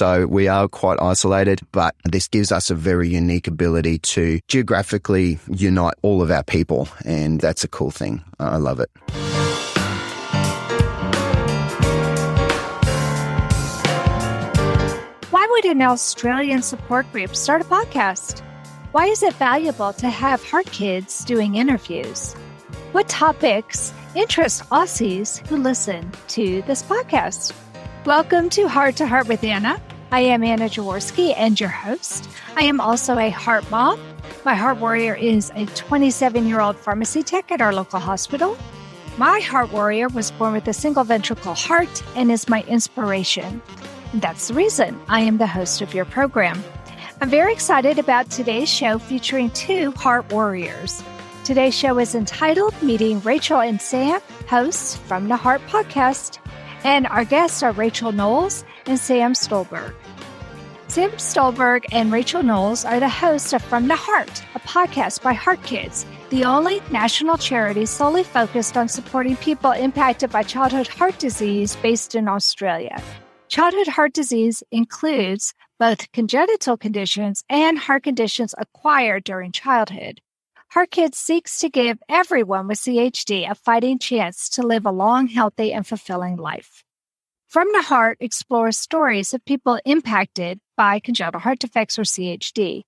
So we are quite isolated, but this gives us a very unique ability to geographically unite all of our people. And that's a cool thing. I love it. Why would an Australian support group start a podcast? Why is it valuable to have HeartKids doing interviews? What topics interest Aussies who listen to this podcast? Welcome to Heart with Anna. I am Anna Jaworski and your host. I am also a heart mom. My heart warrior is a 27-year-old pharmacy tech at our local hospital. My heart warrior was born with a single ventricle heart and is my inspiration. And that's the reason I am the host of your program. I'm very excited about today's show featuring two heart warriors. Today's show is entitled Meeting Rachael and Sam, hosts from the Heart Podcast. And our guests are Rachael Knowles and Sam Stolberg. Sam Stolberg and Rachael Knowles are the hosts of From the Heart, a podcast by HeartKids, the only national charity solely focused on supporting people impacted by childhood heart disease based in Australia. Childhood heart disease includes both congenital conditions and heart conditions acquired during childhood. HeartKids seeks to give everyone with CHD a fighting chance to live a long, healthy, and fulfilling life. From the Heart explores stories of people impacted by congenital heart defects or CHD.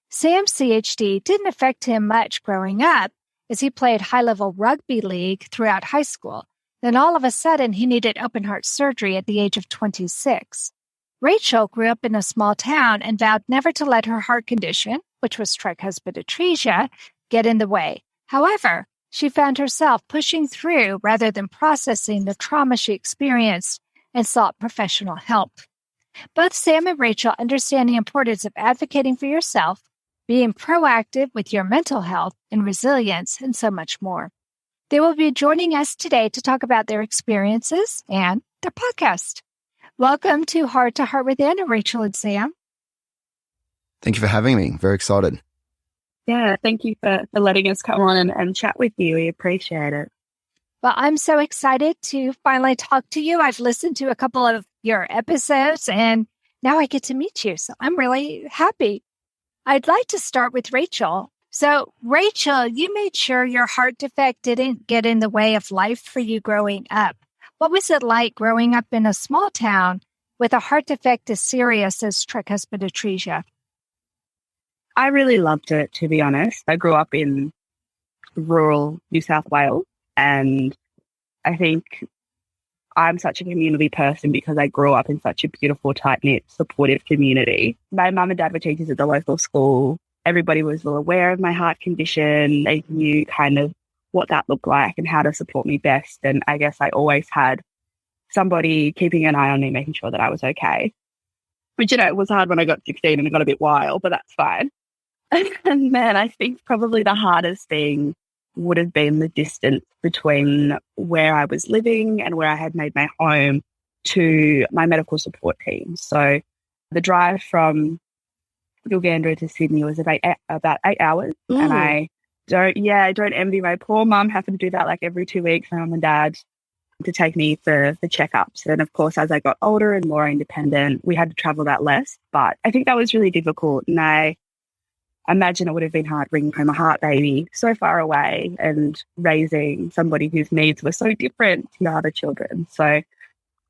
Sam's CHD didn't affect him much growing up as he played high-level rugby league throughout high school. Then all of a sudden, he needed open heart surgery at the age of 26. Rachael grew up in a small town and vowed never to let her heart condition, which was tricuspid atresia, get in the way. However, she found herself pushing through rather than processing the trauma she experienced and sought professional help. Both Sam and Rachael understand the importance of advocating for yourself, being proactive with your mental health and resilience, and so much more. They will be joining us today to talk about their experiences and their podcast. Welcome to Heart with Anna, Rachael and Sam. Thank you for having me. Very excited. Yeah, thank you for letting us come on and chat with you. We appreciate it. Well, I'm so excited to finally talk to you. I've listened to a couple of your episodes and now I get to meet you. So I'm really happy. I'd like to start with Rachael. So Rachael, you made sure your heart defect didn't get in the way of life for you growing up. What was it like growing up in a small town with a heart defect as serious as tricuspid atresia? I really loved it, to be honest. I grew up in rural New South Wales, and I think I'm such a community person because I grew up in such a beautiful, tight-knit, supportive community. My mum and dad were teachers at the local school. Everybody was well aware of my heart condition. They knew kind of what that looked like and how to support me best. And I guess I always had somebody keeping an eye on me, making sure that I was okay. Which, it was hard when I got 16 and it got a bit wild, but that's fine. And man, I think probably the hardest thing would have been the distance between where I was living and where I had made my home to my medical support team. So the drive from Uganda to Sydney was about 8 hours. Ooh. And I don't envy my poor mum having to do that like every 2 weeks, my mum and dad, to take me for checkups. And of course, as I got older and more independent, we had to travel that less. But I think that was really difficult. And I imagine it would have been hard bringing home a heart baby so far away and raising somebody whose needs were so different to other children. So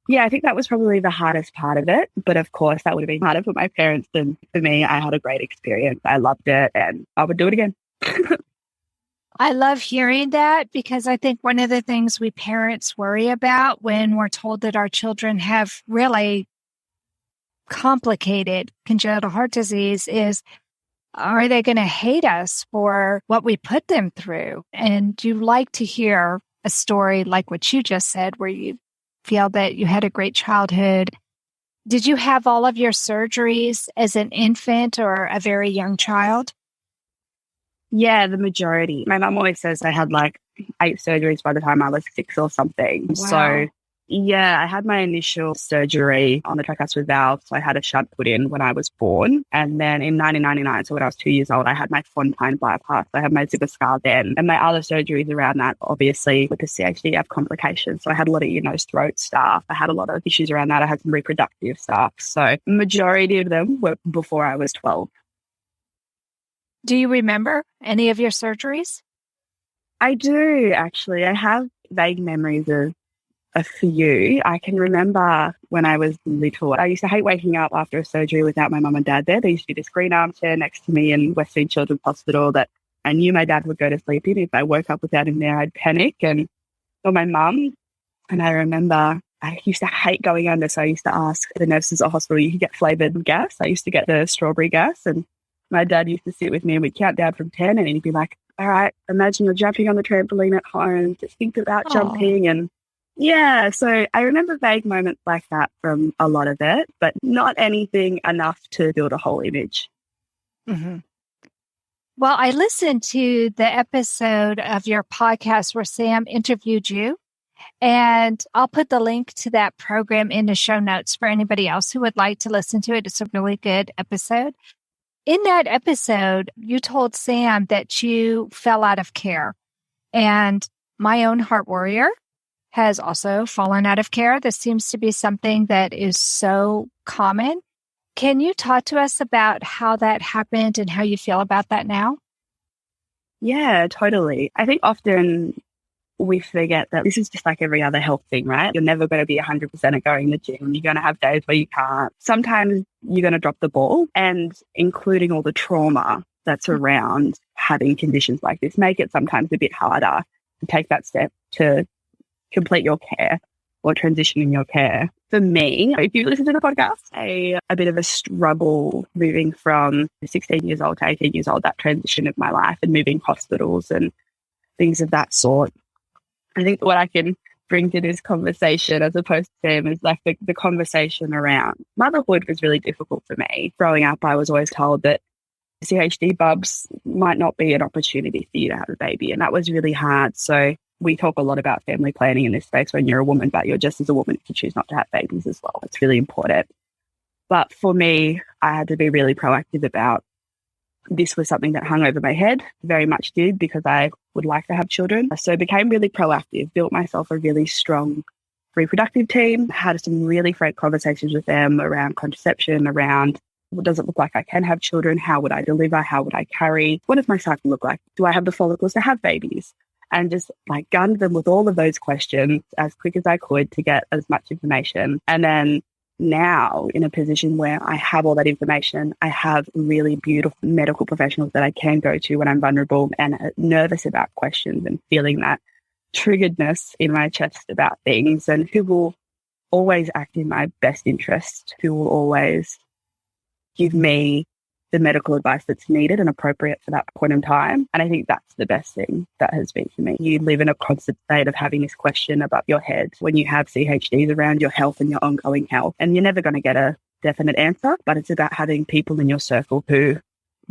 yeah, I think that was probably the hardest part of it. But of course, that would have been harder for my parents than for me. I had a great experience. I loved it and I would do it again. I love hearing that because I think one of the things we parents worry about when we're told that our children have really complicated congenital heart disease is, are they going to hate us for what we put them through? And you like to hear a story like what you just said, where you feel that you had a great childhood. Did you have all of your surgeries as an infant or a very young child? Yeah, the majority. My mum always says I had like 8 surgeries by the time I was 6 or something. Wow. So Yeah, I had my initial surgery on the tricuspid valve. So I had a shunt put in when I was born. And then in 1999, so when I was 2 years old, I had my Fontanine bypass. I had my zipper scar then. And my other surgeries around that, obviously, with the CHD, have complications. So I had a lot of ear, nose, throat stuff. I had a lot of issues around that. I had some reproductive stuff. So majority of them were before I was 12. Do you remember any of your surgeries? I do, actually. I have vague memories of a few. I can remember when I was little, I used to hate waking up after a surgery without my mum and dad there. There used to be this green armchair next to me in Westfield Children's Hospital that I knew my dad would go to sleep in. If I woke up without him there, I'd panic. And or my mum. And I remember I used to hate going under. So I used to ask the nurses at the hospital, you could get flavoured gas. I used to get the strawberry gas. And my dad used to sit with me and we'd count down from 10 and he'd be like, all right, imagine you're jumping on the trampoline at home. Just think about jumping. And yeah, so I remember vague moments like that from a lot of it, but not anything enough to build a whole image. Mm-hmm. Well, I listened to the episode of your podcast where Sam interviewed you, and I'll put the link to that program in the show notes for anybody else who would like to listen to it. It's a really good episode. In that episode, you told Sam that you fell out of care, and my own heart warrior has also fallen out of care. This seems to be something that is so common. Can you talk to us about how that happened and how you feel about that now? Yeah, totally. I think often we forget that this is just like every other health thing, right? You're never going to be 100% at going to the gym. You're going to have days where you can't. Sometimes you're going to drop the ball, and including all the trauma that's around having conditions like this make it sometimes a bit harder to take that step to complete your care or transition in your care. For me, if you listen to the podcast, a bit of a struggle moving from 16 years old to 18 years old, that transition of my life and moving hospitals and things of that sort. I think what I can bring to this conversation as opposed to Sam is like the conversation around motherhood was really difficult for me. Growing up, I was always told that CHD bubs might not be an opportunity for you to have a baby. And that was really hard. So we talk a lot about family planning in this space when you're a woman, but you're just as a woman if you choose not to have babies as well. It's really important. But for me, I had to be really proactive about this was something that hung over my head, very much did, because I would like to have children. So became really proactive, built myself a really strong reproductive team, had some really frank conversations with them around contraception, around what does it look like I can have children? How would I deliver? How would I carry? What does my cycle look like? Do I have the follicles to have babies? And just like gunned them with all of those questions as quick as I could to get as much information. And then now in a position where I have all that information, I have really beautiful medical professionals that I can go to when I'm vulnerable and nervous about questions and feeling that triggeredness in my chest about things, and who will always act in my best interest, who will always give me the medical advice that's needed and appropriate for that point in time. And I think that's the best thing that has been for me. You live in a constant state of having this question above your head when you have CHDs around your health and your ongoing health. And you're never going to get a definite answer, but it's about having people in your circle who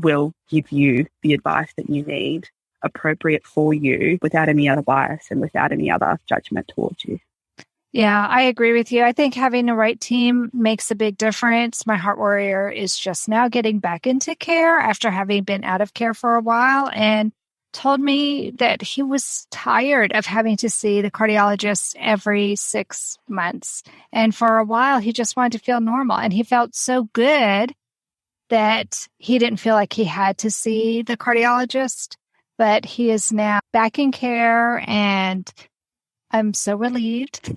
will give you the advice that you need, appropriate for you, without any other bias and without any other judgment towards you. Yeah, I agree with you. I think having the right team makes a big difference. My heart warrior is just now getting back into care after having been out of care for a while, and told me that he was tired of having to see the cardiologist every 6 months. And for a while, he just wanted to feel normal. And he felt so good that he didn't feel like he had to see the cardiologist, but he is now back in care, and I'm so relieved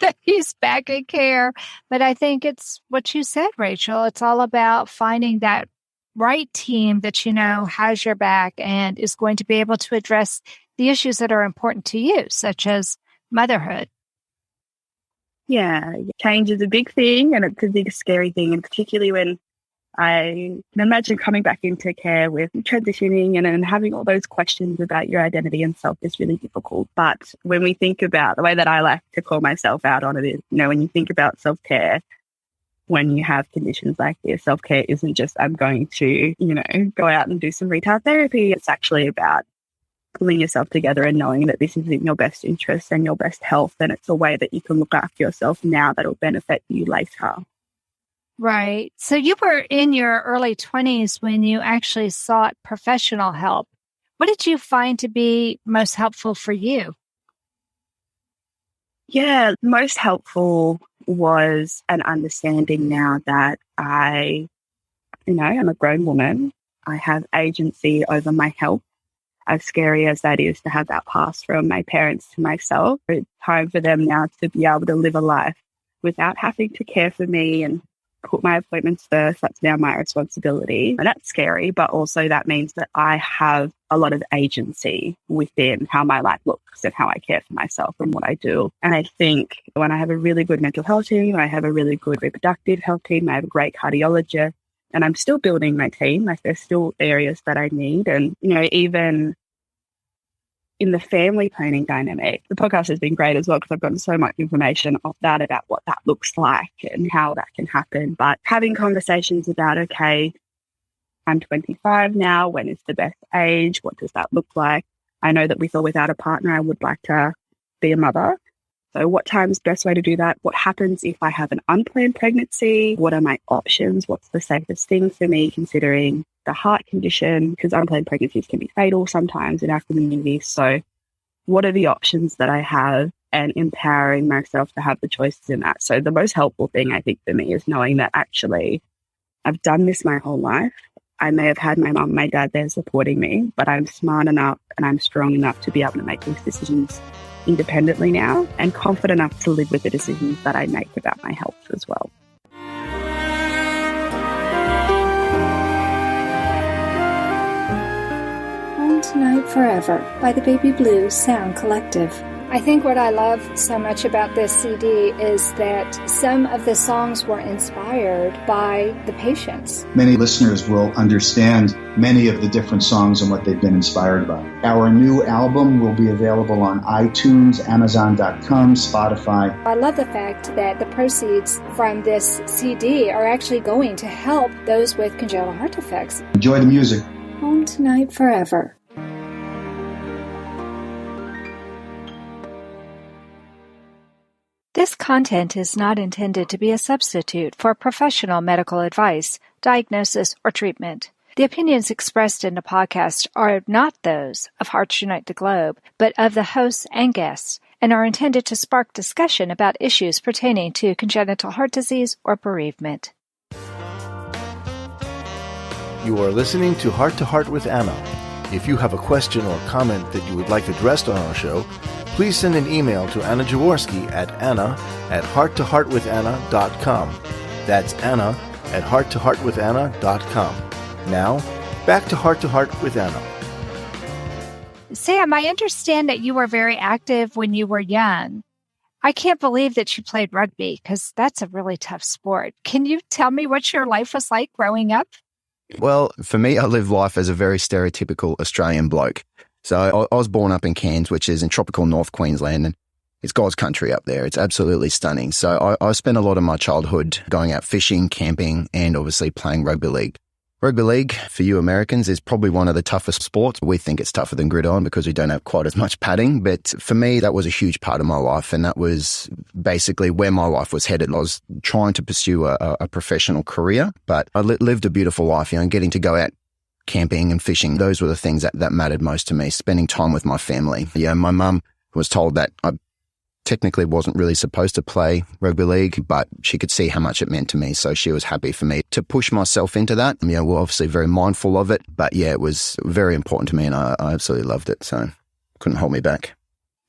that he's back in care. But I think it's what you said, Rachel. It's all about finding that right team that you know has your back and is going to be able to address the issues that are important to you, such as motherhood. Yeah, change is a big thing, and it's a big scary thing, and particularly when I can imagine coming back into care with transitioning and having all those questions about your identity and self is really difficult. But when we think about the way that I like to call myself out on it is, when you think about self-care, when you have conditions like this, self-care isn't just I'm going to, go out and do some retail therapy. It's actually about pulling yourself together and knowing that this is in your best interest and your best health, and it's a way that you can look after yourself now that will benefit you later. Right. So you were in your early 20s when you actually sought professional help. What did you find to be most helpful for you? Yeah, most helpful was an understanding now that I'm a grown woman. I have agency over my health. As scary as that is to have that pass from my parents to myself, it's time for them now to be able to live a life without having to care for me and put my appointments first. That's now my responsibility. And that's scary, but also that means that I have a lot of agency within how my life looks and how I care for myself and what I do. And I think when I have a really good mental health team, I have a really good reproductive health team, I have a great cardiologist, and I'm still building my team. Like, there's still areas that I need. And, even in the family planning dynamic, the podcast has been great as well because I've gotten so much information off that about what that looks like and how that can happen. But having conversations about, okay, I'm 25 now. When is the best age? What does that look like? I know that with or without a partner, I would like to be a mother. So what time is the best way to do that? What happens if I have an unplanned pregnancy? What are my options? What's the safest thing for me considering the heart condition? Because unplanned pregnancies can be fatal sometimes in our community. So what are the options that I have, and empowering myself to have the choices in that? So the most helpful thing I think for me is knowing that actually I've done this my whole life. I may have had my mum and my dad there supporting me, but I'm smart enough and I'm strong enough to be able to make these decisions independently now, and confident enough to live with the decisions that I make about my health as well. Home Tonight Forever by the Baby Blue Sound Collective. I think what I love so much about this CD is that some of the songs were inspired by the patients. Many listeners will understand many of the different songs and what they've been inspired by. Our new album will be available on iTunes, Amazon.com, Spotify. I love the fact that the proceeds from this CD are actually going to help those with congenital heart defects. Enjoy the music. Home Tonight Forever. This content is not intended to be a substitute for professional medical advice, diagnosis, or treatment. The opinions expressed in the podcast are not those of Hearts Unite the Globe, but of the hosts and guests, and are intended to spark discussion about issues pertaining to congenital heart disease or bereavement. You are listening to Heart with Anna. If you have a question or comment that you would like addressed on our show, please send an email to Anna Jaworski at anna@hearttoheartwithanna.com. That's anna@hearttoheartwithanna.com. Now, back to Heart with Anna. Sam, I understand that you were very active when you were young. I can't believe that you played rugby because that's a really tough sport. Can you tell me what your life was like growing up? Well, for me, I live life as a very stereotypical Australian bloke. So I was born up in Cairns, which is in tropical North Queensland, and it's God's country up there. It's absolutely stunning. So I spent a lot of my childhood going out fishing, camping, and obviously playing rugby league. Rugby league, for you Americans, is probably one of the toughest sports. We think it's tougher than gridiron because we don't have quite as much padding. But for me, that was a huge part of my life, and that was basically where my life was headed. I was trying to pursue a professional career, but I lived a beautiful life, getting to go out camping and fishing. Those were the things that mattered most to me, spending time with my family. My mum was told that I technically wasn't really supposed to play rugby league, but she could see how much it meant to me. So she was happy for me to push myself into that. We're obviously very mindful of it, but it was very important to me and I absolutely loved it. So couldn't hold me back.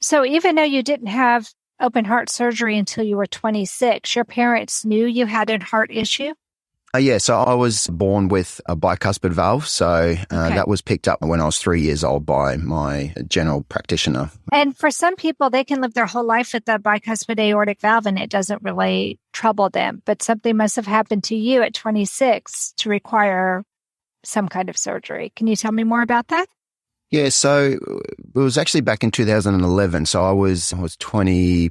So even though you didn't have open heart surgery until you were 26, your parents knew you had a heart issue? So I was born with a bicuspid valve, so that was picked up when I was 3 years old by my general practitioner. And for some people, they can live their whole life with the bicuspid aortic valve and it doesn't really trouble them. But something must have happened to you at 26 to require some kind of surgery. Can you tell me more about that? Yeah, so it was actually back in 2011. So I was 22,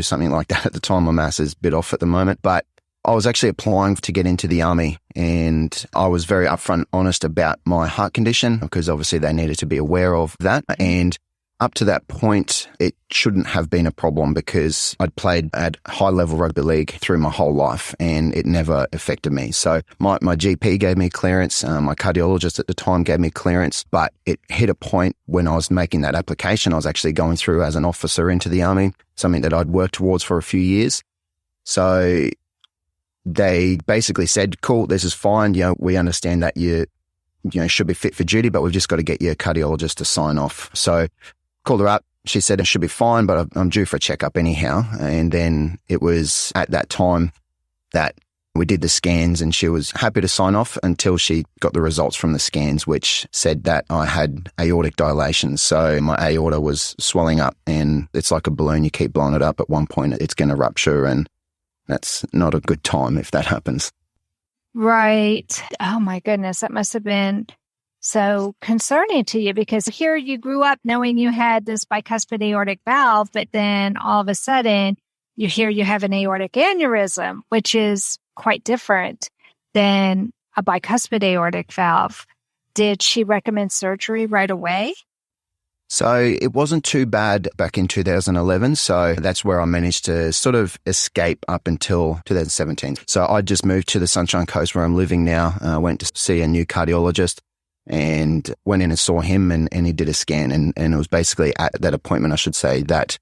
something like that at the time. My mass is a bit off at the moment, but I was actually applying to get into the army, and I was very upfront honest about my heart condition because obviously they needed to be aware of that. And up to that point, it shouldn't have been a problem because I'd played at high-level rugby league through my whole life and it never affected me. So my GP gave me clearance, my cardiologist at the time gave me clearance, but it hit a point when I was making that application. I was actually going through as an officer into the army, something that I'd worked towards for a few years. So they basically said, cool, this is fine. We understand that you should be fit for duty, but we've just got to get your cardiologist to sign off. So called her up. She said it should be fine, but I'm due for a checkup anyhow. And then it was at that time that we did the scans and she was happy to sign off until she got the results from the scans, which said that I had aortic dilation. So my aorta was swelling up and it's like a balloon. You keep blowing it up. At one point, it's going to rupture and that's not a good time if that happens. Right. Oh my goodness. That must have been so concerning to you because here you grew up knowing you had this bicuspid aortic valve, but then all of a sudden you hear you have an aortic aneurysm, which is quite different than a bicuspid aortic valve. Did she recommend surgery right away? So it wasn't too bad back in 2011. So that's where I managed to sort of escape up until 2017. So I just moved to the Sunshine Coast where I'm living now. Went to see a new cardiologist and went in and saw him and he did a scan. And it was basically at that appointment, I should say, that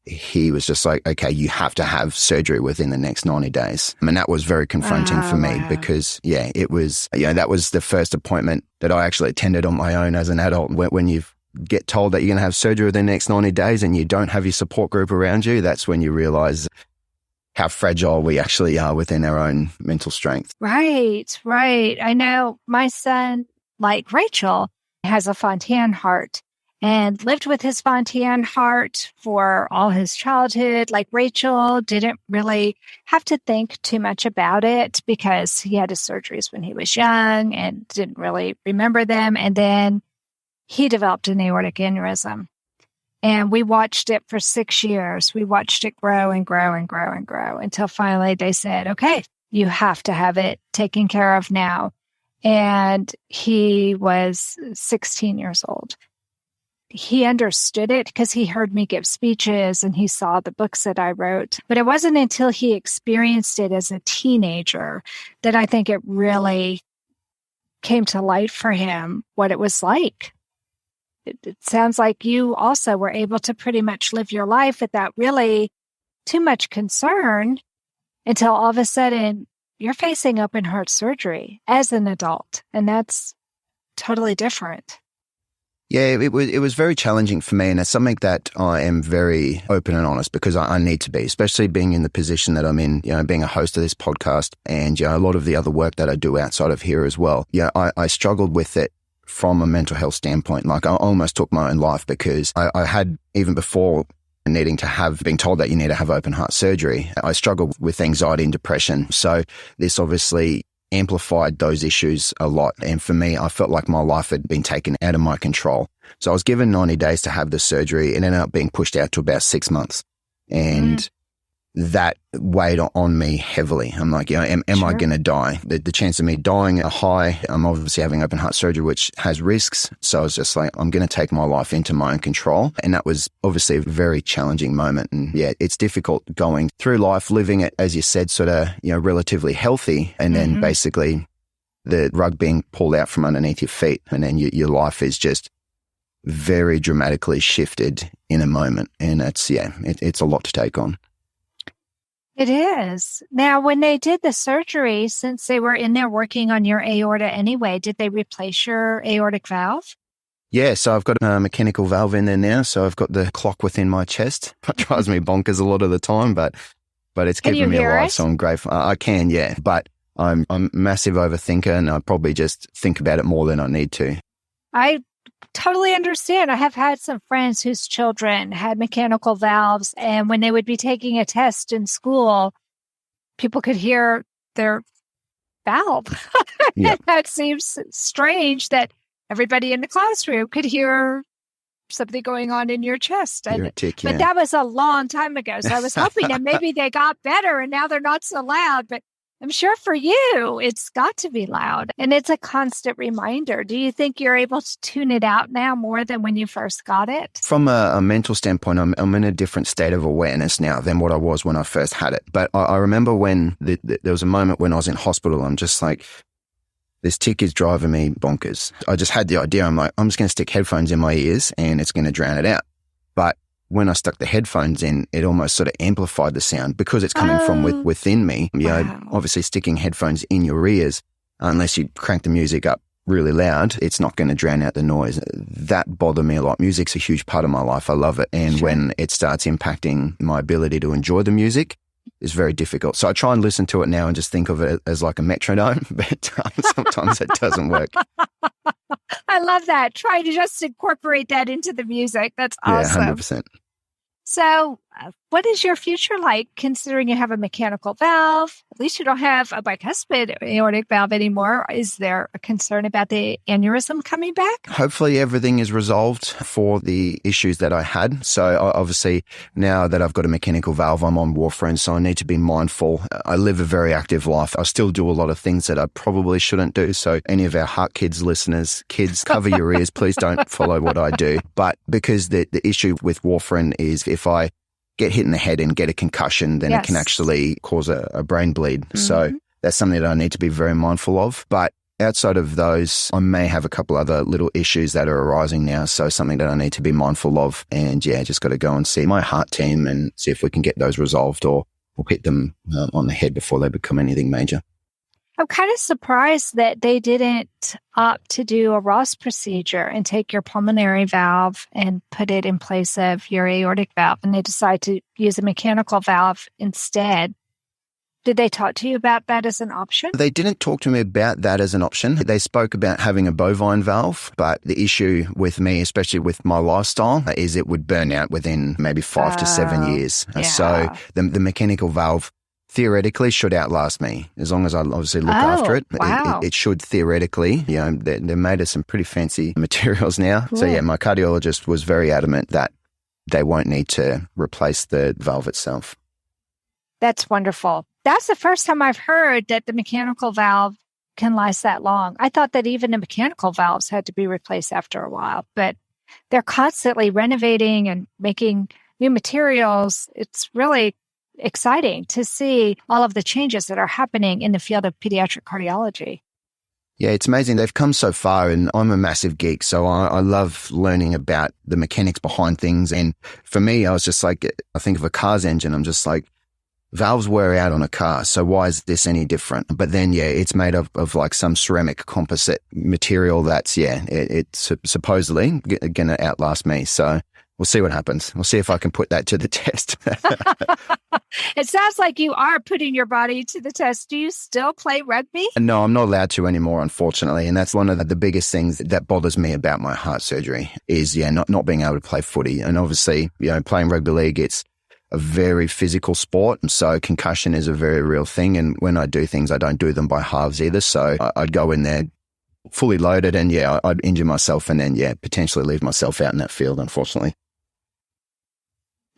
he was just like, okay, you have to have surgery within the next 90 days. I mean, that was very confronting for me because, it was, that was the first appointment that I actually attended on my own as an adult. When you get told that you're going to have surgery within the next 90 days and you don't have your support group around you, that's when you realize how fragile we actually are within our own mental strength. Right. I know my son, like Rachel, has a Fontan heart and lived with his Fontan heart for all his childhood. Like Rachel didn't really have to think too much about it because he had his surgeries when he was young and didn't really remember them. And then he developed an aortic aneurysm. And we watched it for 6 years. We watched it grow and grow and grow and grow until finally they said, okay, you have to have it taken care of now. And he was 16 years old. He understood it because he heard me give speeches and he saw the books that I wrote. But it wasn't until he experienced it as a teenager that I think it really came to light for him what it was like. It sounds like you also were able to pretty much live your life without really too much concern until all of a sudden you're facing open heart surgery as an adult. And that's totally different. Yeah, it was very challenging for me. And it's something that I am very open and honest because I need to be, especially being in the position that I'm in, being a host of this podcast and, a lot of the other work that I do outside of here as well. I struggled with it from a mental health standpoint. Like I almost took my own life because I had, even before being told that you need to have open heart surgery, I struggled with anxiety and depression. So this obviously amplified those issues a lot. And for me, I felt like my life had been taken out of my control. So I was given 90 days to have the surgery. It ended up being pushed out to about 6 months. And that weighed on me heavily. I'm like, am I going to die? The chance of me dying are high. I'm obviously having open heart surgery, which has risks. So I was just like, I'm going to take my life into my own control. And that was obviously a very challenging moment. And it's difficult going through life, living it, as you said, sort of, relatively healthy. And then basically the rug being pulled out from underneath your feet. And then your life is just very dramatically shifted in a moment. And it's a lot to take on. It is. Now, when they did the surgery, since they were in there working on your aorta anyway, did they replace your aortic valve? Yeah, so I've got a mechanical valve in there now. So I've got the clock within my chest. It drives me bonkers a lot of the time, but it's keeping me alive. So I'm grateful. I can, yeah. But I'm a massive overthinker and I probably just think about it more than I need to. I totally understand. I have had some friends whose children had mechanical valves, and when they would be taking a test in school, people could hear their valve. Yeah. That seems strange that everybody in the classroom could hear something going on in your chest. You're a tick, But that was a long time ago. So I was hoping that maybe they got better and now they're not so loud. But I'm sure for you, it's got to be loud. And it's a constant reminder. Do you think you're able to tune it out now more than when you first got it? From a mental standpoint, I'm in a different state of awareness now than what I was when I first had it. But I remember when there was a moment when I was in hospital, I'm just like, this tick is driving me bonkers. I just had the idea. I'm like, I'm just going to stick headphones in my ears and it's going to drown it out. But when I stuck the headphones in, it almost sort of amplified the sound because it's coming from within me. You know, obviously sticking headphones in your ears, unless you crank the music up really loud, it's not going to drown out the noise. That bothered me a lot. Music's a huge part of my life. I love it. And when it starts impacting my ability to enjoy the music, it's very difficult. So I try and listen to it now and just think of it as like a metronome, but sometimes it doesn't work. I love that. Try to just incorporate that into the music. That's awesome. Yeah, 100%. So what is your future like, considering you have a mechanical valve? At least you don't have a bicuspid aortic valve anymore. Is there a concern about the aneurysm coming back? Hopefully everything is resolved for the issues that I had. So obviously now that I've got a mechanical valve, I'm on warfarin, so I need to be mindful. I live a very active life. I still do a lot of things that I probably shouldn't do. So any of our HeartKids listeners, kids, cover your ears. Please don't follow what I do. But because the issue with warfarin is if I get hit in the head and get a concussion, then it can actually cause a brain bleed. Mm-hmm. So that's something that I need to be very mindful of. But outside of those, I may have a couple other little issues that are arising now. So something that I need to be mindful of. And just got to go and see my heart team and see if we can get those resolved or hit them on the head before they become anything major. I'm kind of surprised that they didn't opt to do a Ross procedure and take your pulmonary valve and put it in place of your aortic valve, and they decide to use a mechanical valve instead. Did they talk to you about that as an option? They didn't talk to me about that as an option. They spoke about having a bovine valve, but the issue with me, especially with my lifestyle, is it would burn out within maybe 5 to 7 years. Yeah. So the mechanical valve theoretically should outlast me as long as I obviously look after it. Wow. It should theoretically. They're made of some pretty fancy materials now. Cool. So my cardiologist was very adamant that they won't need to replace the valve itself. That's wonderful. That's the first time I've heard that the mechanical valve can last that long. I thought that even the mechanical valves had to be replaced after a while, but they're constantly renovating and making new materials. It's really exciting to see all of the changes that are happening in the field of pediatric cardiology. Yeah, it's amazing. They've come so far, and I'm a massive geek, so I love learning about the mechanics behind things. And for me, I was just like, I think of a car's engine. I'm just like, valves wear out on a car, so why is this any different? But then, it's made of like some ceramic composite material that's, it's supposedly going to outlast me. So we'll see what happens. We'll see if I can put that to the test. It sounds like you are putting your body to the test. Do you still play rugby? No, I'm not allowed to anymore, unfortunately. And that's one of the biggest things that bothers me about my heart surgery is, not being able to play footy. And obviously, playing rugby league, it's a very physical sport. So concussion is a very real thing. And when I do things, I don't do them by halves either. So I'd go in there fully loaded and I'd injure myself and then potentially leave myself out in that field, unfortunately.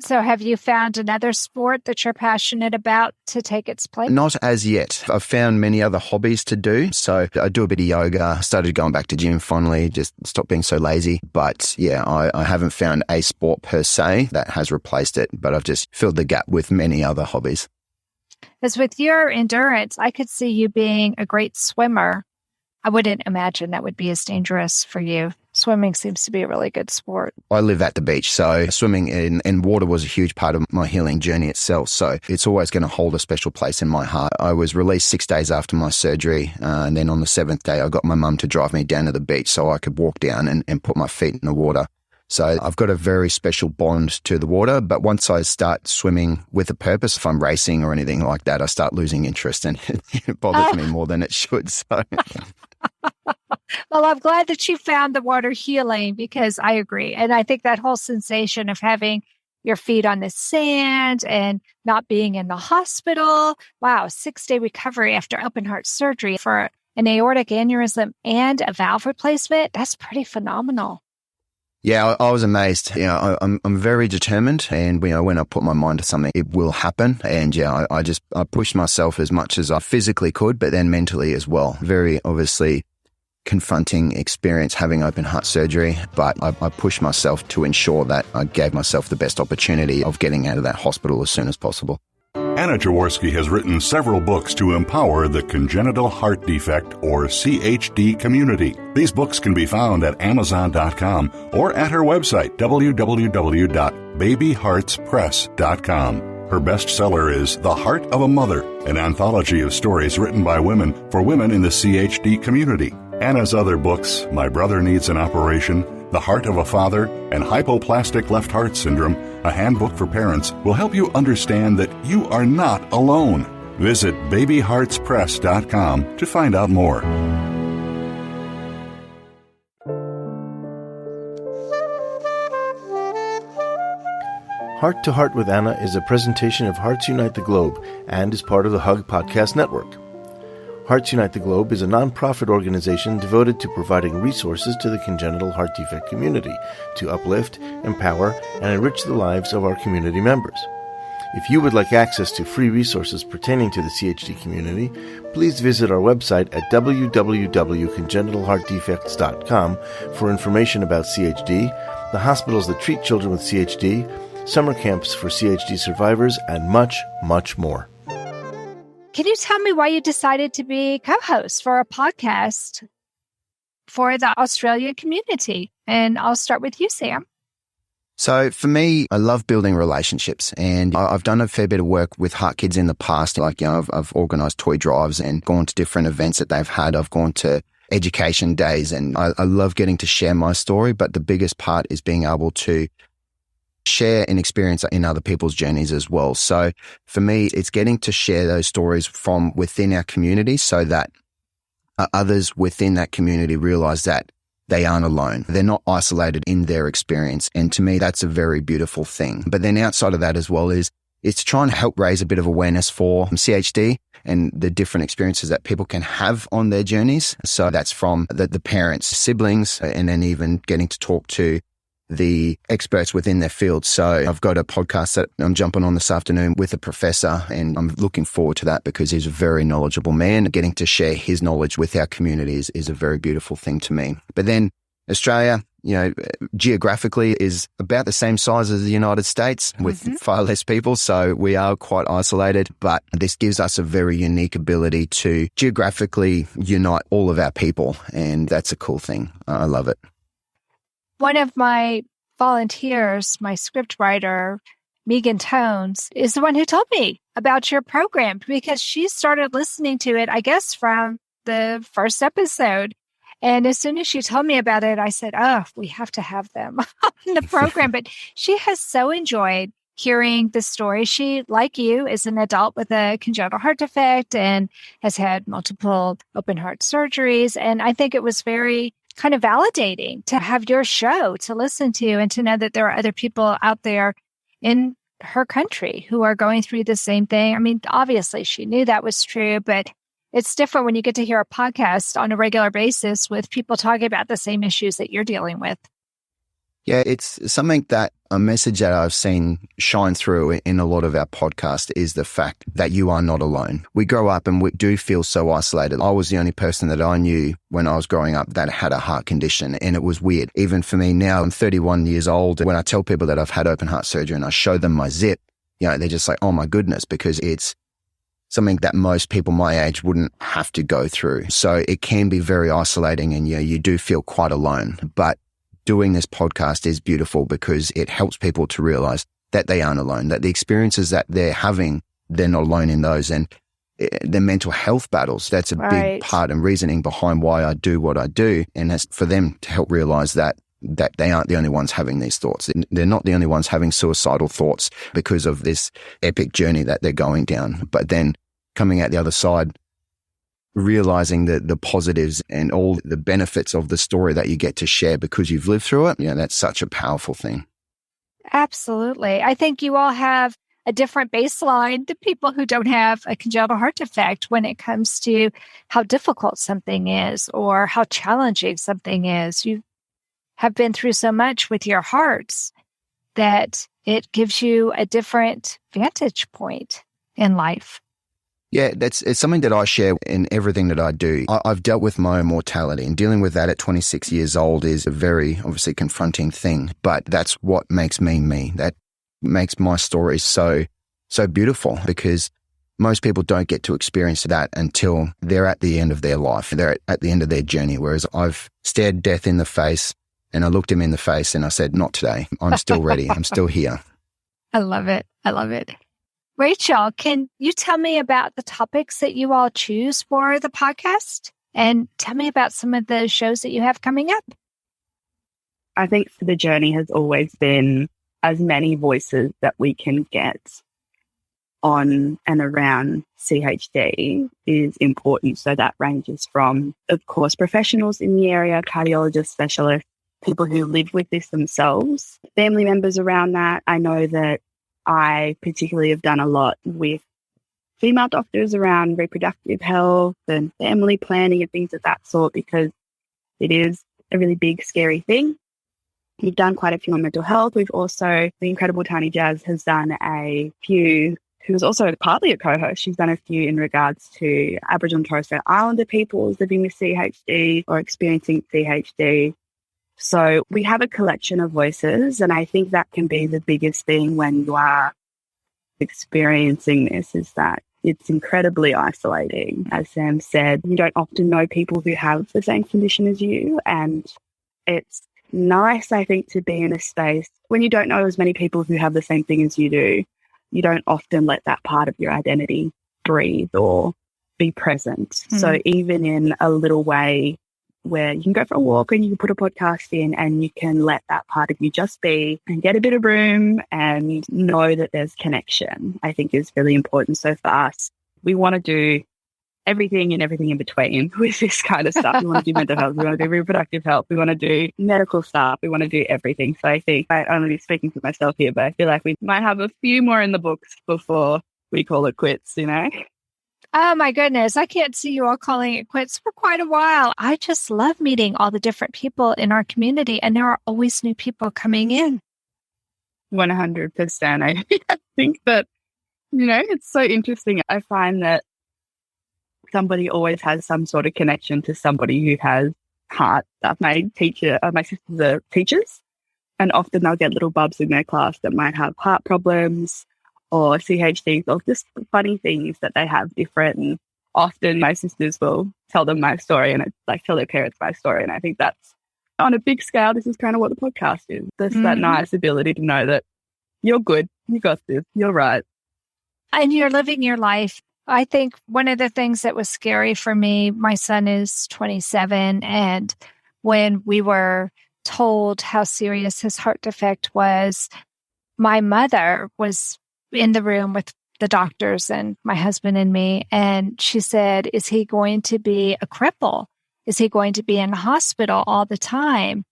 So have you found another sport that you're passionate about to take its place? Not as yet. I've found many other hobbies to do. So I do a bit of yoga, started going back to gym finally, just stopped being so lazy. But I haven't found a sport per se that has replaced it, but I've just filled the gap with many other hobbies. As with your endurance, I could see you being a great swimmer. I wouldn't imagine that would be as dangerous for you. Swimming seems to be a really good sport. I live at the beach, so swimming in water was a huge part of my healing journey itself. So it's always going to hold a special place in my heart. I was released 6 days after my surgery, and then on the 7th day, I got my mum to drive me down to the beach so I could walk down and put my feet in the water. So I've got a very special bond to the water, but once I start swimming with a purpose, if I'm racing or anything like that, I start losing interest and it bothers me more than it should. So. Well, I'm glad that you found the water healing because I agree. And I think that whole sensation of having your feet on the sand and not being in the hospital. Wow, 6-day recovery after open heart surgery for an aortic aneurysm and a valve replacement. That's pretty phenomenal. Yeah, I was amazed. I'm very determined, and when I put my mind to something, it will happen. And I pushed myself as much as I physically could, but then mentally as well. Very obviously confronting experience having open heart surgery, but I pushed myself to ensure that I gave myself the best opportunity of getting out of that hospital as soon as possible. Anna Jaworski has written several books to empower the congenital heart defect, or CHD, community. These books can be found at Amazon.com or at her website, www.babyheartspress.com. Her bestseller is The Heart of a Mother, an anthology of stories written by women for women in the CHD community. Anna's other books, My Brother Needs an Operation, The Heart of a Father, and Hypoplastic Left Heart Syndrome, a handbook for parents, will help you understand that you are not alone. Visit babyheartspress.com to find out more. Heart to Heart with Anna is a presentation of Hearts Unite the Globe and is part of the Hug Podcast Network. Hearts Unite the Globe is a non-profit organization devoted to providing resources to the congenital heart defect community to uplift, empower, and enrich the lives of our community members. If you would like access to free resources pertaining to the CHD community, please visit our website at www.congenitalheartdefects.com for information about CHD, the hospitals that treat children with CHD, summer camps for CHD survivors, and much, much more. Can you tell me why you decided to be co-host for a podcast for the Australian community? And I'll start with you, Sam. So for me, I love building relationships, and I've done a fair bit of work with HeartKids in the past. I've organized toy drives and gone to different events that they've had. I've gone to education days, and I love getting to share my story. But the biggest part is being able to share an experience in other people's journeys as well. So for me, it's getting to share those stories from within our community so that others within that community realize that they aren't alone. They're not isolated in their experience. And to me, that's a very beautiful thing. But then outside of that as well is it's trying to help raise a bit of awareness for CHD and the different experiences that people can have on their journeys. So that's from the parents, siblings, and then even getting to talk to the experts within their field. So I've got a podcast that I'm jumping on this afternoon with a professor, and I'm looking forward to that because he's a very knowledgeable man. Getting to share his knowledge with our communities is a very beautiful thing to me. But then Australia, geographically is about the same size as the United States with far less people. So we are quite isolated, but this gives us a very unique ability to geographically unite all of our people. And that's a cool thing. I love it. One of my volunteers, my script writer, Megan Tones, is the one who told me about your program because she started listening to it, I guess, from the first episode. And as soon as she told me about it, I said, we have to have them on the program. But she has so enjoyed hearing the story. She, like you, is an adult with a congenital heart defect and has had multiple open heart surgeries. And I think it was very kind of validating to have your show to listen to and to know that there are other people out there in her country who are going through the same thing. I mean, obviously she knew that was true, but it's different when you get to hear a podcast on a regular basis with people talking about the same issues that you're dealing with. Yeah, it's something that a message that I've seen shine through in a lot of our podcasts is the fact that you are not alone. We grow up and we do feel so isolated. I was the only person that I knew when I was growing up that had a heart condition, and it was weird. Even for me now, I'm 31 years old. When I tell people that I've had open heart surgery and I show them my zip, they're just like, oh my goodness, because it's something that most people my age wouldn't have to go through. So it can be very isolating, and you do feel quite alone. But doing this podcast is beautiful because it helps people to realize that they aren't alone, that the experiences that they're having, they're not alone in those. And the mental health battles, that's a big part and reasoning behind why I do what I do. And that's for them to help realize that they aren't the only ones having these thoughts. They're not the only ones having suicidal thoughts because of this epic journey that they're going down. But then coming out the other side, realizing the positives and all the benefits of the story that you get to share because you've lived through it, that's such a powerful thing. Absolutely. I think you all have a different baseline than people who don't have a congenital heart defect when it comes to how difficult something is or how challenging something is. You have been through so much with your hearts that it gives you a different vantage point in life. Yeah, it's something that I share in everything that I do. I've dealt with my own mortality, and dealing with that at 26 years old is a very obviously confronting thing, but that's what makes me me. That makes my story so beautiful, because most people don't get to experience that until they're at the end of their life. They're at the end of their journey, whereas I've stared death in the face and I looked him in the face and I said, not today. I'm still ready. I'm still here. I love it. I love it. Rachel, can you tell me about the topics that you all choose for the podcast? And tell me about some of the shows that you have coming up. I think the journey has always been as many voices that we can get on and around CHD is important. So that ranges from, of course, professionals in the area, cardiologists, specialists, people who live with this themselves, family members around that. I know that I particularly have done a lot with female doctors around reproductive health and family planning and things of that sort, because it is a really big, scary thing. We've done quite a few on mental health. We've also, the incredible Tiny Jazz has done a few, who is also partly a co-host. She's done a few in regards to Aboriginal and Torres Strait Islander peoples living with CHD or experiencing CHD. So we have a collection of voices, and I think that can be the biggest thing when you are experiencing this, is that it's incredibly isolating. As Sam said, you don't often know people who have the same condition as you, and it's nice, I think, to be in a space when you don't know as many people who have the same thing as you do. You don't often let that part of your identity breathe or be present. Mm. So even in a little way where you can go for a walk and you can put a podcast in and you can let that part of you just be and get a bit of room and know that there's connection, I think is really important. So for us, we want to do everything and everything in between with this kind of stuff. We want to do mental health, we want to do reproductive health, we want to do medical stuff, we want to do everything. So I think I only be speaking for myself here, but I feel like we might have a few more in the books before we call it quits, you know? Oh my goodness, I can't see you all calling it quits for quite a while. I just love meeting all the different people in our community, and there are always new people coming in. 100%. I think that, you know, it's so interesting. I find that somebody always has some sort of connection to somebody who has heart stuff. My sisters are teachers, and often they'll get little bubs in their class that might have heart problems or CHD, or just funny things that they have different. And often my sisters will tell them my story, and it's like tell their parents my story. And I think that's, on a big scale, this is kind of what the podcast is. There's that nice ability to know that you're good, you got this, you're right. And you're living your life. I think one of the things that was scary for me, my son is 27, and when we were told how serious his heart defect was, my mother was in the room with the doctors and my husband and me, and she said, is he going to be a cripple? Is he going to be in the hospital all the time?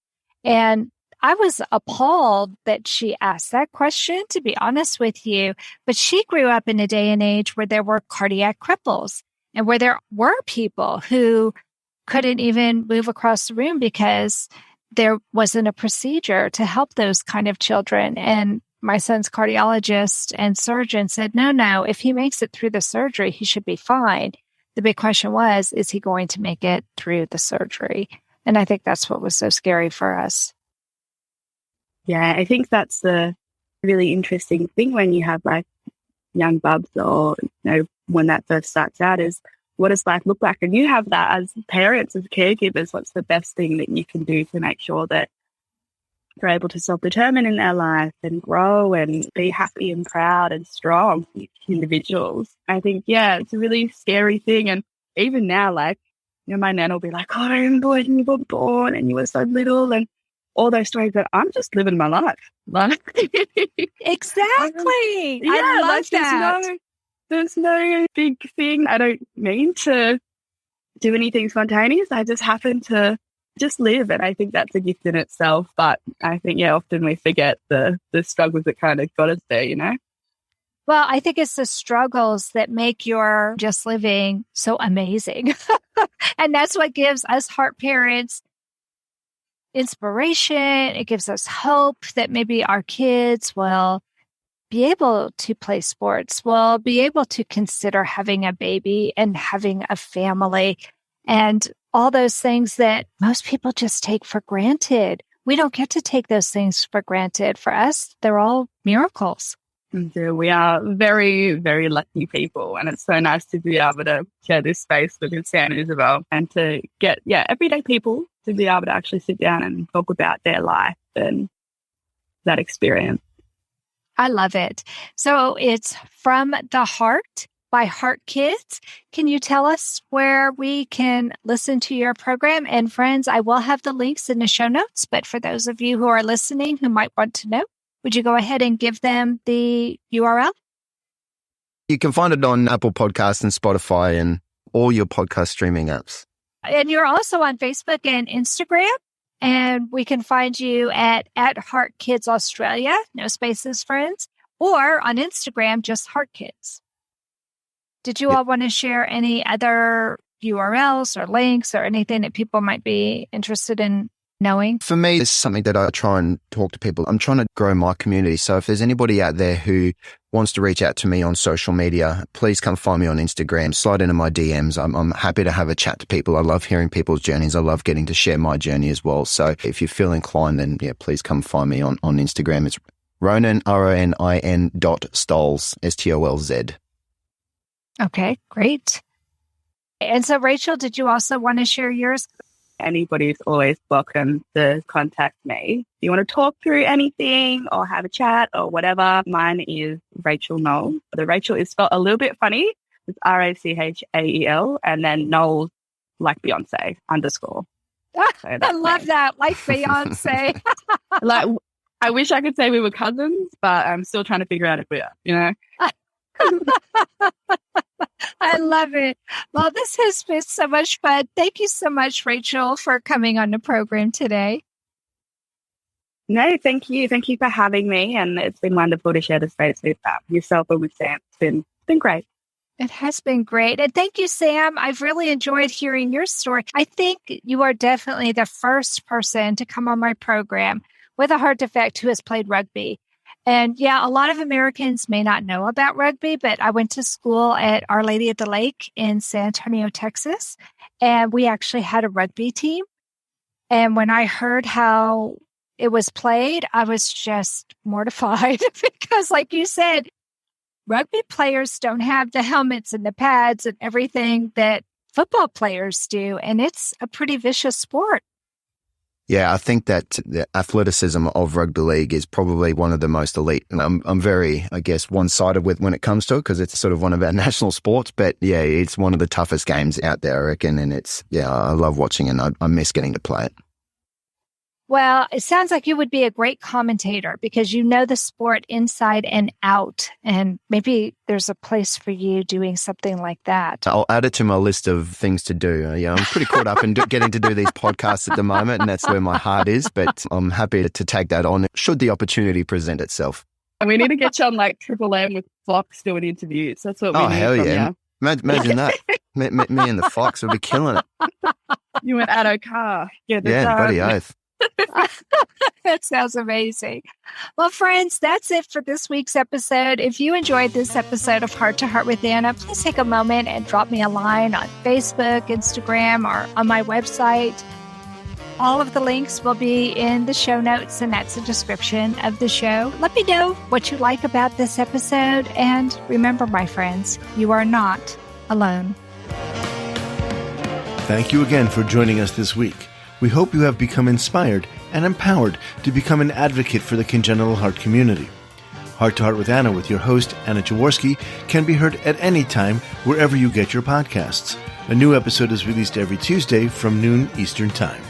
And I was appalled that she asked that question, to be honest with you. But she grew up in a day and age where there were cardiac cripples and where there were people who couldn't even move across the room because there wasn't a procedure to help those kind of children. And my son's cardiologist and surgeon said, no, if he makes it through the surgery, he should be fine. The big question was, is he going to make it through the surgery? And I think that's what was so scary for us. Yeah, I think that's the really interesting thing when you have like young bubs, or, you know, when that first starts out, is what does life look like? And you have that as parents, as caregivers. What's the best thing that you can do to make sure that they're able to self-determine in their life and grow and be happy and proud and strong individuals? I think, yeah, it's a really scary thing. And even now, like, you know, my nan will be like, oh, I remember when you were born and you were so little, and all those stories that I'm just living my life. Exactly. Yeah, I love like, that. There's no big thing. I don't mean to do anything spontaneous. I just happen to just live. And I think that's a gift in itself. But I think, yeah, often we forget the struggles that kind of got us there, you know? Well, I think it's the struggles that make your just living so amazing. And that's what gives us heart parents inspiration. It gives us hope that maybe our kids will be able to play sports, will be able to consider having a baby and having a family and all those things that most people just take for granted. We don't get to take those things for granted. For us, they're all miracles. We are very, very lucky people. And it's so nice to be able to share this space with Sam and Isabel and to get, everyday people to be able to actually sit down and talk about their life and that experience. I love it. So it's From the Heart by HeartKids. Can you tell us where we can listen to your program? And friends, I will have the links in the show notes, but for those of you who are listening who might want to know, would you go ahead and give them the URL? You can find it on Apple Podcasts and Spotify and all your podcast streaming apps. And you're also on Facebook and Instagram. And we can find you at HeartKids Australia, no spaces, friends, or on Instagram, just HeartKids. Did you all want to share any other URLs or links or anything that people might be interested in knowing? For me, it's something that I try and talk to people. I'm trying to grow my community. So if there's anybody out there who wants to reach out to me on social media, please come find me on Instagram, slide into my DMs. I'm happy to have a chat to people. I love hearing people's journeys. I love getting to share my journey as well. So if you feel inclined, then please come find me on Instagram. It's Ronin, RONIN .Stolz, STOLZ. Okay, great. And so Rachel, did you also want to share yours? Anybody's always welcome to contact me. If you want to talk through anything or have a chat or whatever, mine is Rachael Knowles. The Rachel is spelled a little bit funny. It's RACHAEL and then Knowles like Beyonce _ So I love that. Like Beyonce. Like, I wish I could say we were cousins, but I'm still trying to figure out if we are, you know? I love it. Well, this has been so much fun. Thank you so much, Rachel, for coming on the program today. No, thank you. Thank you for having me. And it's been wonderful to share the space with yourself and with Sam. It's been great. It has been great. And thank you, Sam. I've really enjoyed hearing your story. I think you are definitely the first person to come on my program with a heart defect who has played rugby. And a lot of Americans may not know about rugby, but I went to school at Our Lady of the Lake in San Antonio, Texas, and we actually had a rugby team. And when I heard how it was played, I was just mortified because, like you said, rugby players don't have the helmets and the pads and everything that football players do, and it's a pretty vicious sport. Yeah, I think that the athleticism of rugby league is probably one of the most elite. And I'm very, I guess, one-sided with when it comes to it because it's sort of one of our national sports. But it's one of the toughest games out there, I reckon. And I love watching it and I miss getting to play it. Well, it sounds like you would be a great commentator because you know the sport inside and out. And maybe there's a place for you doing something like that. I'll add it to my list of things to do. I'm pretty caught up in getting to do these podcasts at the moment, and that's where my heart is. But I'm happy to take that on should the opportunity present itself. And we need to get you on like Triple M with Fox doing interviews. That's what we need. Oh, hell yeah. You. Imagine that. me and the Fox would be killing it. You and Addo Carr. Yeah, bloody oath. That sounds amazing. Well, friends, that's it for this week's episode. If you enjoyed this episode of Heart to Heart with Anna, please take a moment and drop me a line on Facebook, Instagram, or on my website. All of the links will be in the show notes, and that's a description of the show. Let me know what you like about this episode. And remember, my friends, you are not alone. Thank you again for joining us this week. We hope you have become inspired and empowered to become an advocate for the congenital heart community. Heart to Heart with Anna with your host, Anna Jaworski, can be heard at any time wherever you get your podcasts. A new episode is released every Tuesday from noon Eastern Time.